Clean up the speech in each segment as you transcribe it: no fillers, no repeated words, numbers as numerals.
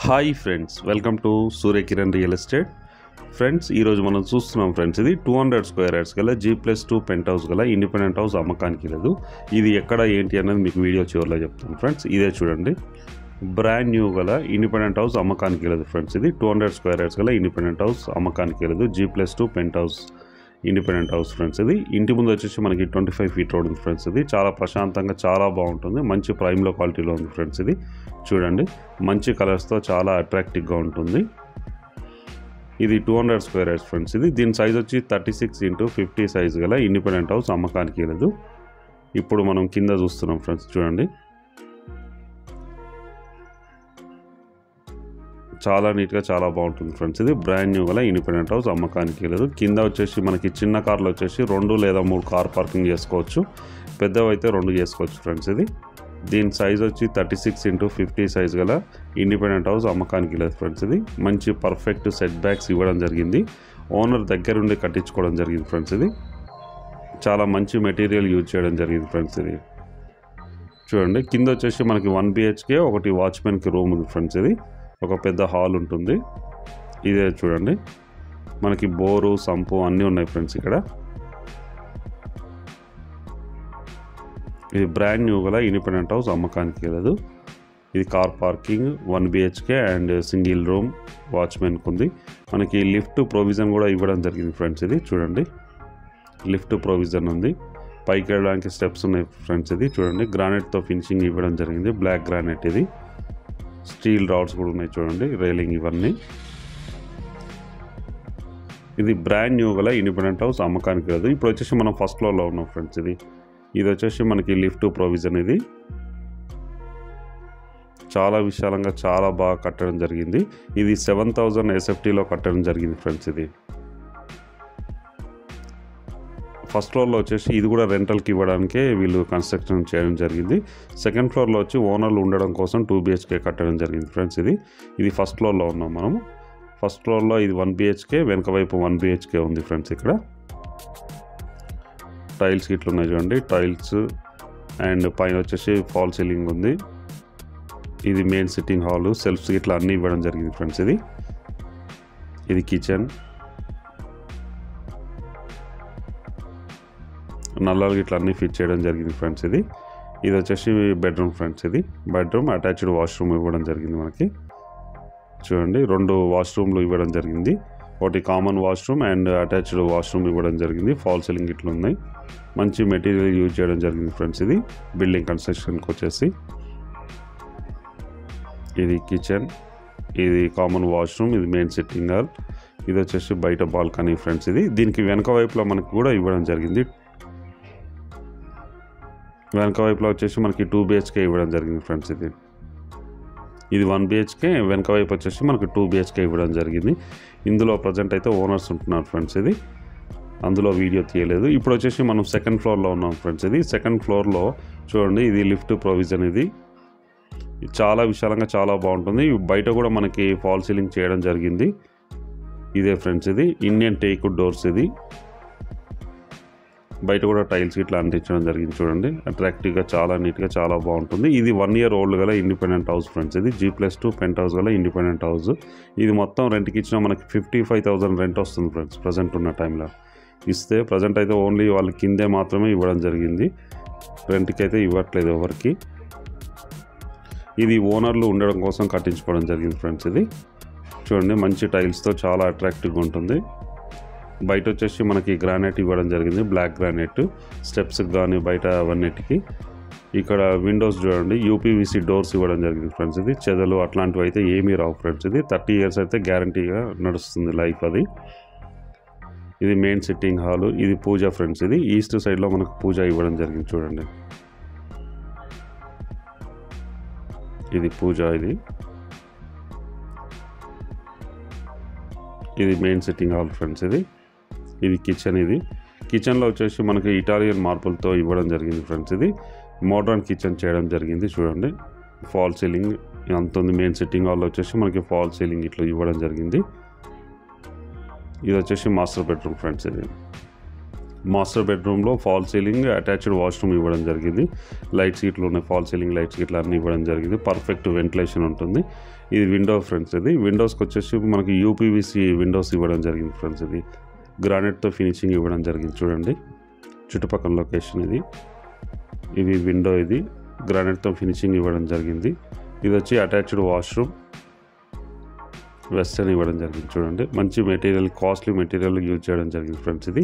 Hi friends, welcome to Surya Kiran real estate. Friends, ఈరోజు మనం చూస్తున్నాం ఫ్రెండ్స్, ఇది 200 స్క్వేర్ యార్డ్స్ గల G+2 పెంట్ హౌస్ గల ఇండిపెండెంట్ హౌస్ అమ్మకానికి లేదు. ఇది ఎక్కడ ఏంటి అనేది మీకు వీడియో చివరిలో చెప్తాను ఫ్రెండ్స్. ఇదే చూడండి, బ్రాండ్ న్యూ గల ఇండిపెండెంట్ హౌస్ అమ్మకానికి లేదు ఫ్రెండ్స్. ఇది 200 స్క్వేర్ యార్డ్స్ గల ఇండిపెండెంట్ హౌస్ అమ్మకానికి లేదు, G+2 penthouse independent house friends. ఇది ఇంటి ముందు వచ్చేసి మనకి 25 ఫీట్ రోడ్ ఉంది ఫ్రెండ్స్. ఇది చాలా ప్రశాంతంగా చాలా బాగుంటుంది, మంచి ప్రైమ్లో క్వాలిటీలో ఉంది ఫ్రెండ్స్. ఇది చూడండి, మంచి కలర్స్తో చాలా అట్రాక్టివ్గా ఉంటుంది. ఇది 200 స్క్వేర్ యార్డ్స్ ఫ్రెండ్స్. ఇది దీని సైజ్ వచ్చి 36x50 సైజ్ గల ఇండిపెండెంట్ హౌస్ అమ్మకానికి లేదు. ఇప్పుడు మనం కింద చూస్తున్నాం ఫ్రెండ్స్, చూడండి చాలా నీట్గా చాలా బాగుంటుంది ఫ్రెండ్స్. ఇది బ్రాండ్ న్యూ గల ఇండిపెండెంట్ హౌస్ అమ్మకానికి లేదు. కింద వచ్చేసి మనకి చిన్న కార్లు వచ్చేసి 2 లేదా 3 కార్ పార్కింగ్ చేసుకోవచ్చు, పెద్దవి అయితే 2 చేసుకోవచ్చు ఫ్రెండ్స్. ఇది దీని సైజ్ వచ్చి 36x50 సైజ్ గల ఇండిపెండెంట్ హౌస్ అమ్మకానికి లేదు ఫ్రెండ్స్. ఇది మంచి పర్ఫెక్ట్ సెట్ బ్యాక్స్ ఇవ్వడం జరిగింది, ఓనర్ దగ్గరుండి కట్టించుకోవడం జరిగింది ఫ్రెండ్స్. ఇది చాలా మంచి మెటీరియల్ యూజ్ చేయడం జరిగింది ఫ్రెండ్స్. ఇది చూడండి, కింద వచ్చేసి మనకి 1 BHK ఒకటి వాచ్మెన్కి రూమ్ ఉంది ఫ్రెండ్స్. ఇది ఒక పెద్ద హాల్ ఉంటుంది. ఇదే చూడండి, మనకి బోరు సంపు అన్నీ ఉన్నాయి ఫ్రెండ్స్. ఇక్కడ ఇది బ్రాండ్ న్యూ గల ఇండిపెండెంట్ హౌస్ అమ్మకానికి లేదు. ఇది car parking, 1 BHK and single room వాచ్మెన్కి ఉంది. మనకి లిఫ్ట్ ప్రొవిజన్ కూడా ఇవ్వడం జరిగింది ఫ్రెండ్స్. ఇది చూడండి, లిఫ్ట్ ప్రొవిజన్ ఉంది, పైకి వెళ్ళడానికి స్టెప్స్ ఉన్నాయి ఫ్రెండ్స్. ఇది చూడండి, గ్రానైట్తో ఫినిషింగ్ ఇవ్వడం జరిగింది, బ్లాక్ గ్రానైట్. ఇది స్టీల్ రాడ్స్ కూడా ఉన్నాయి చూడండి, రైలింగ్ ఇవన్నీ. ఇది బ్రాండ్ న్యూ గల ఇండిపెండెంట్ హౌస్ అమ్మకానికి లేదు. ఇప్పుడు వచ్చేసి మనం ఫస్ట్ ఫ్లోర్లో ఉన్నాం ఫ్రెండ్స్. ఇది వచ్చేసి మనకి లిఫ్ట్ ప్రొవిజన్. ఇది చాలా విశాలంగా చాలా బాగా కట్టడం జరిగింది. ఇది 7000 SFTలో కట్టడం జరిగింది ఫ్రెండ్స్. ఇది ఫస్ట్ ఫ్లోర్లో వచ్చేసి ఇది కూడా రెంటల్కి ఇవ్వడానికే వీళ్ళు కన్స్ట్రక్షన్ చేయడం జరిగింది. సెకండ్ ఫ్లోర్లో వచ్చి ఓనర్లు ఉండడం కోసం 2 BHK కట్టడం జరిగింది ఫ్రెండ్స్. ఇది ఫస్ట్ ఫ్లోర్లో ఉన్నాం మనం. ఫస్ట్ ఫ్లోర్లో ఇది 1 BHK, వెనక వైపు 1 BHK ఉంది ఫ్రెండ్స్. ఇక్కడ టైల్స్ ఇట్లా ఉన్నాయి చూడండి, టైల్స్ అండ్ పైన వచ్చేసి ఫాల్ సీలింగ్ ఉంది. ఇది మెయిన్ సిట్టింగ్ హాల్, సెల్ఫ్స్ ఇట్లా అన్నీ ఇవ్వడం జరిగింది ఫ్రెండ్స్. ఇది కిచెన్, నల్లలు ఇట్లా అన్నీ ఫిట్ చేయడం జరిగింది ఫ్రెండ్స్. ఇది వచ్చేసి బెడ్రూమ్ ఫ్రెండ్స్. ఇది బెడ్రూమ్, అటాచ్డ్ వాష్రూమ్ ఇవ్వడం జరిగింది మనకి. చూడండి, 2 వాష్రూమ్లు ఇవ్వడం జరిగింది, ఒకటి common washroom and attached washroom ఇవ్వడం జరిగింది. ఫాల్ సీలింగ్ ఇట్లా ఉన్నాయి, మంచి మెటీరియల్ యూజ్ చేయడం జరిగింది ఫ్రెండ్స్. ఇది బిల్డింగ్ కన్స్ట్రక్షన్కి వచ్చేసి ఇది కిచెన్, ఇది కామన్ వాష్రూమ్, ఇది మెయిన్ సిట్టింగ్ హాల్, ఇది వచ్చేసి బయట బాల్కనీ ఫ్రెండ్స్. దీనికి వెనక వైపులో మనకి కూడా ఇవ్వడం జరిగింది. వెనక వైపులో వచ్చేసి మనకి 2 BHK ఇవ్వడం జరిగింది ఫ్రెండ్స్. ఇది 1 BHK, వెనక వైపు వచ్చేసి మనకి 2 BHK ఇవ్వడం జరిగింది. ఇందులో ప్రజెంట్ అయితే ఓనర్స్ ఉంటున్నారు ఫ్రెండ్స్. అందులో వీడియో తీయలేదు. ఇప్పుడు వచ్చేసి మనం సెకండ్ ఫ్లోర్లో ఉన్నాం ఫ్రెండ్స్. సెకండ్ ఫ్లోర్లో చూడండి, ఇది లిఫ్ట్ ప్రొవిజన్. ఇది చాలా విశాలంగా చాలా బాగుంటుంది. బయట కూడా మనకి ఫాల్ సీలింగ్ చేయడం జరిగింది. ఇదే ఫ్రెండ్స్, ఇది ఇండియన్ టేక్ డోర్స్. ఇది బయట కూడా టైల్స్ ఇట్లా అంటించడం జరిగింది చూడండి, అట్రాక్టివ్గా చాలా నీట్గా చాలా బాగుంటుంది. ఇది 1 year ఓల్డ్ గల ఇండిపెండెంట్ హౌస్ ఫ్రెండ్స్. ఇది G+2 పెంట్ హౌస్ గల ఇండిపెండెంట్ హౌస్. ఇది మొత్తం రెంట్కి ఇచ్చిన మనకి 55,000 రెంట్ వస్తుంది ఫ్రెండ్స్. ప్రజెంట్ ఉన్న టైంలో ఇస్తే, ప్రజెంట్ అయితే ఓన్లీ వాళ్ళ కిందే మాత్రమే ఇవ్వడం జరిగింది, రెంట్కి అయితే ఇవ్వట్లేదు ఎవరికి. ఇది ఓనర్లు ఉండడం కోసం కట్టించుకోవడం జరిగింది ఫ్రెండ్స్. చూడండి, మంచి టైల్స్తో చాలా అట్రాక్టివ్గా ఉంటుంది. బయట వచ్చేసి మనకి గ్రానైట్ ఇవ్వడం జరిగింది, బ్లాక్ గ్రానైట్, స్టెప్స్కి కానీ బయట అవన్నిటికి. ఇక్కడ విండోస్ చూడండి, UPVC డోర్స్ ఇవ్వడం జరిగింది ఫ్రెండ్స్. చెదలు అట్లాంటివి అయితే ఏమీ రావు ఫ్రెండ్స్. 30 years అయితే గ్యారంటీగా నడుస్తుంది లైఫ్. ఇది మెయిన్ సిట్టింగ్ హాల్, ఇది పూజ ఫ్రెండ్స్. ఈస్ట్ సైడ్లో మనకు పూజ ఇవ్వడం జరిగింది చూడండి, ఇది పూజ. ఇది మెయిన్ సిట్టింగ్ హాల్ ఫ్రెండ్స్. ఇది కిచెన్. కిచెన్లో వచ్చేసి మనకి ఇటాలియన్ మార్బుల్తో ఇవ్వడం జరిగింది ఫ్రెండ్స్. మోడ్రన్ కిచెన్ చేయడం జరిగింది చూడండి, ఫాల్ సీలింగ్ అంత ఉంది. మెయిన్ సిట్టింగ్ హాల్లో వచ్చేసి మనకి ఫాల్ సీలింగ్ ఇట్లా ఇవ్వడం జరిగింది. ఇది వచ్చేసి మాస్టర్ బెడ్రూమ్ ఫ్రెండ్స్. మాస్టర్ బెడ్రూమ్లో ఫాల్ సీలింగ్, అటాచ్డ్ వాష్రూమ్ ఇవ్వడం జరిగింది. లైట్స్ గిట్లు ఉన్నాయి, ఫాల్ సీలింగ్ లైట్స్ గిట్లా అన్నీ ఇవ్వడం జరిగింది. పర్ఫెక్ట్ వెంటిలేషన్ ఉంటుంది. ఇది విండో ఫ్రెండ్స్. ఇది విండోస్కి వచ్చేసి మనకి యూపీవీసీ విండోస్ ఇవ్వడం జరిగింది ఫ్రెండ్స్. ఇది గ్రానైట్తో ఫినిషింగ్ ఇవ్వడం జరిగింది. చూడండి చుట్టుపక్కల లొకేషన్ ఇది. ఇవి విండో, ఇది గ్రానైట్తో ఫినిషింగ్ ఇవ్వడం జరిగింది. ఇది వచ్చి అటాచ్డ్ వాష్రూమ్, వెస్టర్న్ ఇవ్వడం జరిగింది. చూడండి మంచి మెటీరియల్, కాస్ట్లీ మెటీరియల్ యూజ్ చేయడం జరిగింది ఫ్రెండ్స్. ఇది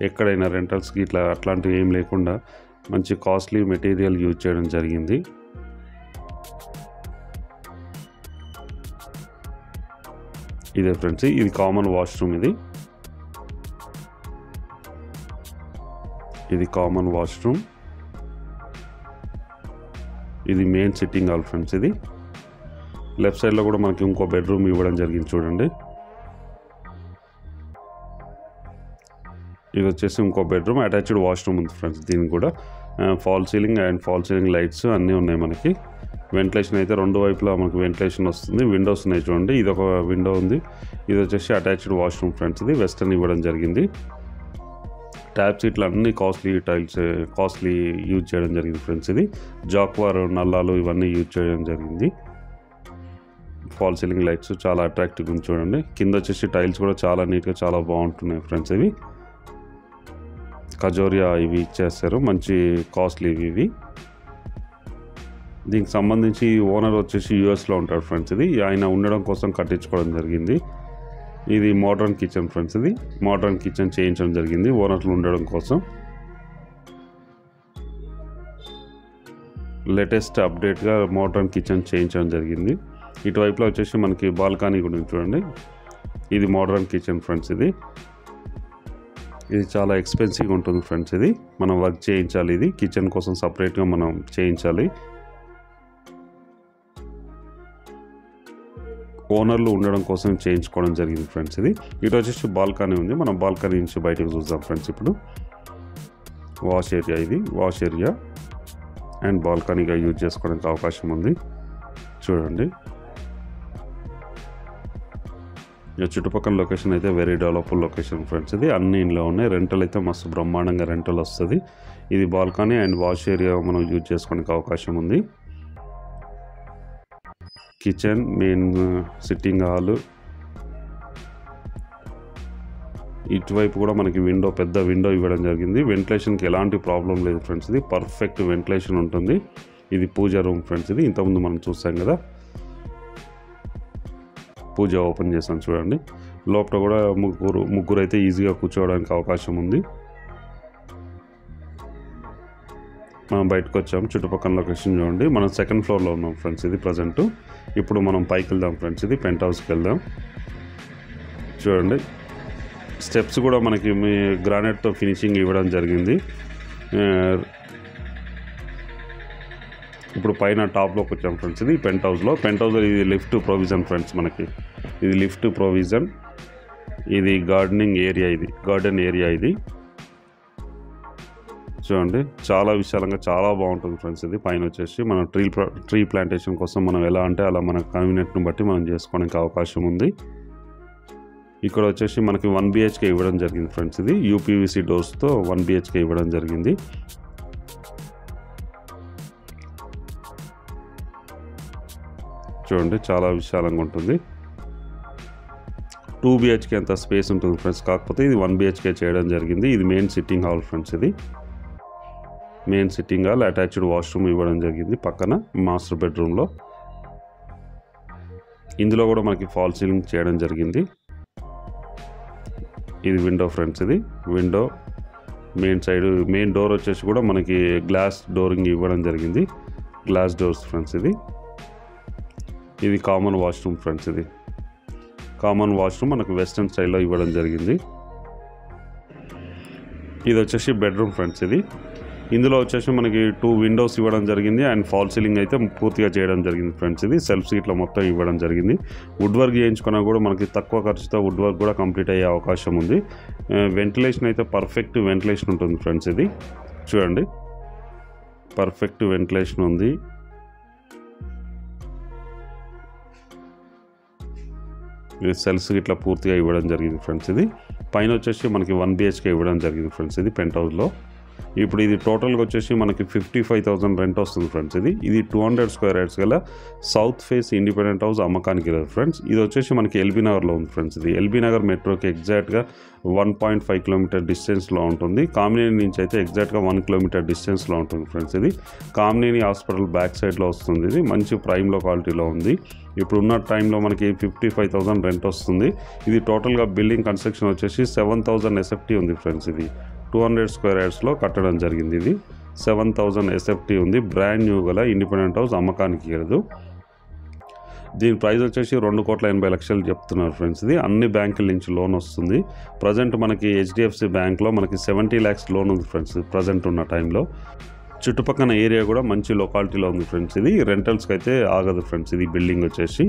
ఎక్కడైనా రెంటల్స్కి ఇట్లా అట్లాంటివి ఏం లేకుండా మంచి కాస్ట్లీ మెటీరియల్ యూజ్ చేయడం జరిగింది. ఇదే ఫ్రెండ్స్, ఇది కామన్ వాష్రూమ్. ఇది కామన్ వాష్రూమ్. ఇది మెయిన్ సిట్టింగ్ హాల్ ఫ్రెండ్స్. ఇది లెఫ్ట్ సైడ్లో కూడా మనకి ఇంకో బెడ్రూమ్ ఇవ్వడం జరిగింది. చూడండి ఇది వచ్చేసి ఇంకో బెడ్రూమ్, అటాచ్డ్ వాష్రూమ్ ఉంది ఫ్రెండ్స్. దీనికి కూడా fall ceiling and fall ceiling lights అన్నీ ఉన్నాయి మనకి. వెంటిలేషన్ అయితే రెండు వైపులా మనకి వెంటిలేషన్ వస్తుంది. విండోస్ ఉన్నాయి చూడండి. ఇది ఒక విండో ఉంది. ఇది వచ్చేసి అటాచ్డ్ వాష్రూమ్ ఫ్రెండ్స్. ఇది వెస్టర్న్ ఇవ్వడం జరిగింది. ట్యాప్స్ ఇట్లా అన్ని కాస్ట్లీ టైల్స్, కాస్ట్లీ యూజ్ చేయడం జరిగింది ఫ్రెండ్స్. ఇది జాక్వార్ నల్లాలు ఇవన్నీ యూజ్ చేయడం జరిగింది. ఫాల్ సీలింగ్ లైట్స్ చాలా అట్రాక్టివ్గా ఉంది చూడండి. కింద వచ్చేసి టైల్స్ కూడా చాలా నీట్గా చాలా బాగుంటున్నాయి ఫ్రెండ్స్. ఇవి కజోరియా ఇవి ఇచ్చేస్తారు, మంచి కాస్ట్లీ ఇవి. దీనికి సంబంధించి ఓనర్ వచ్చేసి యూఎస్లో ఉంటాడు ఫ్రెండ్స్. ఇది ఆయన ఉండడం కోసం కట్టించుకోవడం జరిగింది. ఇది మోడ్రన్ కిచెన్ ఫ్రెండ్స్. ఇది మోడ్రన్ కిచెన్ చేయించడం జరిగింది ఓనర్లు ఉండడం కోసం. లేటెస్ట్ అప్డేట్గా మోడ్రన్ కిచెన్ చేయించడం జరిగింది. ఇటువైపులో వచ్చేసి మనకి బాల్కనీ కూడా చూడండి. ఇది మోడ్రన్ కిచెన్ ఫ్రెండ్స్. ఇది చాలా ఎక్స్పెన్సివ్గా ఉంటుంది ఫ్రెండ్స్. ఇది మనం వర్క్ చేయించాలి. ఇది కిచెన్ కోసం సపరేట్గా మనం చేయించాలి. ఓనర్లు ఉండడం కోసం చేయించుకోవడం జరిగింది ఫ్రెండ్స్. ఇది ఇటు వచ్చేసి బాల్కనీ ఉంది. మనం బాల్కనీ నుంచి బయటకు చూద్దాం ఫ్రెండ్స్. ఇప్పుడు వాష్ ఏరియా, ఇది వాష్ ఏరియా అండ్ బాల్కనీగా యూజ్ చేసుకోవడానికి అవకాశం ఉంది. చూడండి ఇక చుట్టుపక్కల లొకేషన్ అయితే వెరీ డెవలప్డ్ లొకేషన్ ఫ్రెండ్స్. ఇది అన్ని ఇంట్లో ఉన్నాయి. రెంటల్ అయితే మస్తు బ్రహ్మాండంగా రెంటల్ వస్తుంది. ఇది బాల్కనీ అండ్ వాష్ ఏరియా మనం యూజ్ చేసుకోవడానికి అవకాశం ఉంది. కిచెన్, మెయిన్ సిట్టింగ్ హాల్, ఇటువైపు కూడా మనకి విండో, పెద్ద విండో ఇవ్వడం జరిగింది. వెంటిలేషన్కి ఎలాంటి ప్రాబ్లం లేదు ఫ్రెండ్స్. ఇది పర్ఫెక్ట్ వెంటిలేషన్ ఉంటుంది. ఇది పూజ రూమ్ ఫ్రెండ్స్. ఇది ఇంతకుముందు మనం చూసాం కదా, పూజ ఓపెన్ చేసాం చూడండి. లోపల కూడా ముగ్గురు అయితే ఈజీగా కూర్చోవడానికి అవకాశం ఉంది. మనం బయటకు వచ్చాం. చుట్టుపక్కల లొకేషన్ చూడండి. మనం సెకండ్ ఫ్లోర్లో ఉన్నాం ఫ్రెండ్స్. ఇది ప్రజెంట్. ఇప్పుడు మనం పైకి వెళ్దాం ఫ్రెండ్స్. ఇది పెంట్ హౌస్కి వెళ్దాం. చూడండి స్టెప్స్ కూడా మనకి గ్రానైట్తో ఫినిషింగ్ ఇవ్వడం జరిగింది. ఇప్పుడు పైన టాప్లోకి వచ్చాం ఫ్రెండ్స్. ఇది పెంట్ హౌస్లో ఇది లిఫ్ట్ ప్రొవిజన్ ఫ్రెండ్స్. మనకి ఇది లిఫ్ట్ ప్రొవిజన్. ఇది గార్డెనింగ్ ఏరియా, ఇది గార్డెన్ ఏరియా. ఇది చూడండి చాలా విశాలంగా చాలా బాగుంటుంది ఫ్రెండ్స్. ఇది పైన వచ్చేసి మనం ట్రీ ప్లాంటేషన్ కోసం మనం ఎలా అంటే అలా మన కన్వీనియంట్ని బట్టి మనం చేసుకోవడానికి అవకాశం ఉంది. ఇక్కడ వచ్చేసి మనకి 1 BHK ఇవ్వడం జరిగింది ఫ్రెండ్స్. ఇది యూపీవీసీ డోర్స్తో 1 BHK ఇవ్వడం జరిగింది. చూడండి చాలా విశాలంగా ఉంటుంది. 2 BHK అంత స్పేస్ ఉంటుంది ఫ్రెండ్స్. కాకపోతే ఇది 1 BHK చేయడం జరిగింది. ఇది మెయిన్ సిట్టింగ్ హాల్ ఫ్రెండ్స్. ఇది main sitting hall, attached washroom ఇవ్వడం జరిగింది పక్కన మాస్టర్ బెడ్రూమ్లో. ఇందులో కూడా మనకి ఫాల్ సీలింగ్ చేయడం జరిగింది. ఇది విండో ఫ్రెండ్స్. ఇది window main side. Main door వచ్చేసి కూడా మనకి గ్లాస్ డోరింగ్ ఇవ్వడం జరిగింది. Glass doors friends. ఇది కామన్ వాష్రూమ్ ఫ్రెండ్స్. ఇది కామన్ వాష్రూమ్ మనకు వెస్టర్న్ స్టైల్లో ఇవ్వడం జరిగింది. ఇది వచ్చేసి బెడ్రూమ్ ఫ్రెండ్స్. ఇది ఇందులో వచ్చేసి మనకి 2 విండోస్ ఇవ్వడం జరిగింది అండ్ ఫాల్ సీలింగ్ అయితే పూర్తిగా చేయడం జరిగింది ఫ్రెండ్స్. ఇది సెల్ఫ్ సీట్లో మొత్తం ఇవ్వడం జరిగింది. వుడ్ వర్క్ చేయించుకున్నా కూడా మనకి తక్కువ ఖర్చుతో వుడ్ వర్క్ కూడా కంప్లీట్ అయ్యే అవకాశం ఉంది. వెంటిలేషన్ అయితే పర్ఫెక్ట్ వెంటిలేషన్ ఉంటుంది ఫ్రెండ్స్. ఇది చూడండి పర్ఫెక్ట్ వెంటిలేషన్ ఉంది. సెల్స్ ఇట్లా పూర్తిగా ఇవ్వడం జరిగింది ఫ్రెండ్స్. ఇది పైన వచ్చేసి మనకి 1 BHK ఇవ్వడం జరిగింది ఫ్రెండ్స్ ఇది పెంట్ హౌస్లో. ఇప్పుడు ఇది టోటల్గా వచ్చేసి మనకి 55,000 రెంట్ వస్తుంది ఫ్రెండ్స్. ఇది 200 స్క్వేర్ యార్డ్స్ గల సౌత్ ఫేస్ ఇండిపెండెంట్ హౌస్ అమ్మకానికి లేదు ఫ్రెండ్స్. ఇది వచ్చేసి మనకి ఎల్బీ నగర్లో ఉంది ఫ్రెండ్స్. ఇది ఎల్బీ నగర్ మెట్రోకి ఎగ్జాక్ట్గా 1.5 కిలోమీటర్ డిస్టెన్స్లో ఉంటుంది. కామినేని నుంచి అయితే ఎగ్జాక్ట్గా 1 కిలోమీటర్ డిస్టెన్స్లో ఉంటుంది ఫ్రెండ్స్. ఇది కామినేని హాస్పిటల్ బ్యాక్ సైడ్లో వస్తుంది. ఇది మంచి ప్రైమ్ లొకాలిటీలో ఉంది. ఇప్పుడు ఉన్న టైంలో మనకి 55,000 రెంట్ వస్తుంది. ఇది టోటల్గా బిల్డింగ్ కన్స్ట్రక్షన్ వచ్చేసి 7,000 SFT ఉంది ఫ్రెండ్స్. ఇది 200 స్క్వేర్ యార్డ్స్లో కట్టడం జరిగింది. ఇది 7,000 SFT ఉంది. బ్రాండ్ న్యూ గల ఇండిపెండెంట్ హౌస్ అమ్మకానికి లేదు. దీని ప్రైస్ వచ్చేసి 2,80,00,000 చెప్తున్నారు ఫ్రెండ్స్. ఇది అన్ని బ్యాంకుల నుంచి లోన్ వస్తుంది. ప్రజెంట్ మనకి HDFC బ్యాంక్లో మనకి 70 lakhs లోన్ ఉంది ఫ్రెండ్స్ ప్రజెంట్ ఉన్న టైంలో. చుట్టుపక్కల ఏరియా కూడా మంచి లొకాలిటీలో ఉంది ఫ్రెండ్స్. ఇది రెంటల్స్కి అయితే ఆగదు ఫ్రెండ్స్. ఇది బిల్డింగ్ వచ్చేసి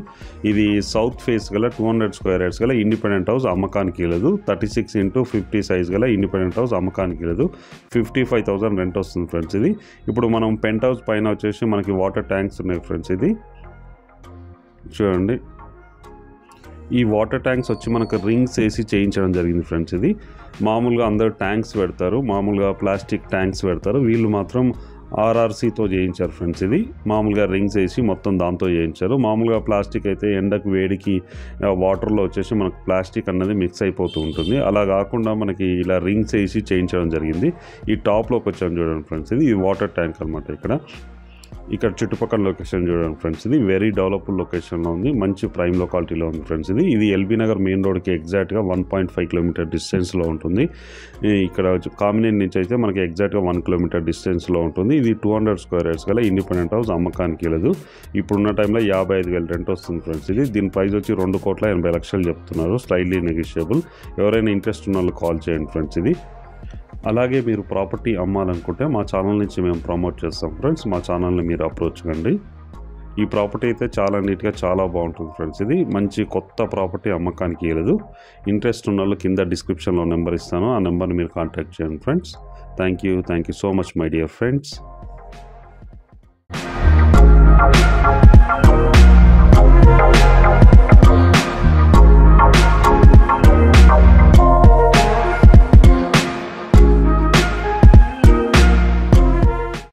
ఇది సౌత్ ఫేస్ గల 200 స్క్వేర్ యార్డ్స్ గల ఇండిపెండెంట్ హౌస్ అమ్మకానికి లేదు. 36x50 సైజ్ గల ఇండిపెండెంట్ హౌస్ అమ్మకానికి లేదు. 55,000 రెంట్ వస్తుంది ఫ్రెండ్స్. ఇది ఇప్పుడు మనం పెంట్ హౌస్ పైన వచ్చేసి మనకి వాటర్ ట్యాంక్స్ ఉన్నాయి ఫ్రెండ్స్. ఇది చూడండి, ఈ వాటర్ ట్యాంక్స్ వచ్చి మనకు రింగ్స్ వేసి చేయించడం జరిగింది ఫ్రెండ్స్. ఇది మామూలుగా అందరూ ట్యాంక్స్ పెడతారు, మామూలుగా ప్లాస్టిక్ ట్యాంక్స్ పెడతారు. వీళ్ళు మాత్రం RRCతో చేయించారు ఫ్రెండ్స్. ఇది మామూలుగా రింగ్స్ వేసి మొత్తం దాంతో చేయించారు. మామూలుగా ప్లాస్టిక్ అయితే ఎండకు వేడికి వాటర్లో వచ్చేసి మనకు ప్లాస్టిక్ అన్నది మిక్స్ అయిపోతూ ఉంటుంది. అలా కాకుండా మనకి ఇలా రింగ్స్ వేసి చేయించడం జరిగింది. ఈ టాప్లోకి వచ్చాము చూడండి ఫ్రెండ్స్. ఇది వాటర్ ట్యాంక్ అనమాట. ఇక్కడ చుట్టుపక్కల లొకేషన్ చూడండి ఫ్రెండ్స్. ఇది వెరీ డెవలప్డ్ లొకేషన్లో ఉంది. మంచి ప్రైమ్ లొకాలిటీలో ఉంది ఫ్రెండ్స్. ఇది ఎల్బీ నగర్ మెయిన్ రోడ్కి ఎగ్జాక్ట్గా 1.5 కిలోమీటర్ డిస్టెన్స్లో ఉంటుంది. ఇక్కడ కామినేని నుంచి అయితే మనకి ఎగ్జాక్ట్గా 1 కిలోమీటర్ డిస్టెన్స్లో ఉంటుంది. ఇది 200 స్క్వేర్ యార్డ్స్ గల ఇండిపెండెంట్ హౌస్ అమ్మకానికి లేదు. ఇప్పుడున్న టైంలో 55,000 రెంట్ వస్తుంది ఫ్రెండ్స్. దీని ప్రైస్ వచ్చి 2,80,00,000 చెప్తున్నారు. Slightly negotiable. ఎవరైనా ఇంట్రెస్ట్ ఉన్న వాళ్ళు కాల్ చేయండి ఫ్రెండ్స్. అలాగే మీరు ప్రాపర్టీ అమ్మాలనుకుంటే మా ఛానల్ నుంచి మేము ప్రమోట్ చేస్తాం ఫ్రెండ్స్. మా ఛానల్ని మీరు అప్రోచ్ కండి. ఈ ప్రాపర్టీ అయితే చాలా నీట్గా చాలా బాగుంటుంది ఫ్రెండ్స్. ఇది మంచి కొత్త ప్రాపర్టీ అమ్మకానికి లేదు. ఇంట్రెస్ట్ ఉన్న వాళ్ళు కింద డిస్క్రిప్షన్లో నెంబర్ ఇస్తాను. ఆ నెంబర్ని మీరు కాంటాక్ట్ చేయండి friends. Thank you so much my dear friends.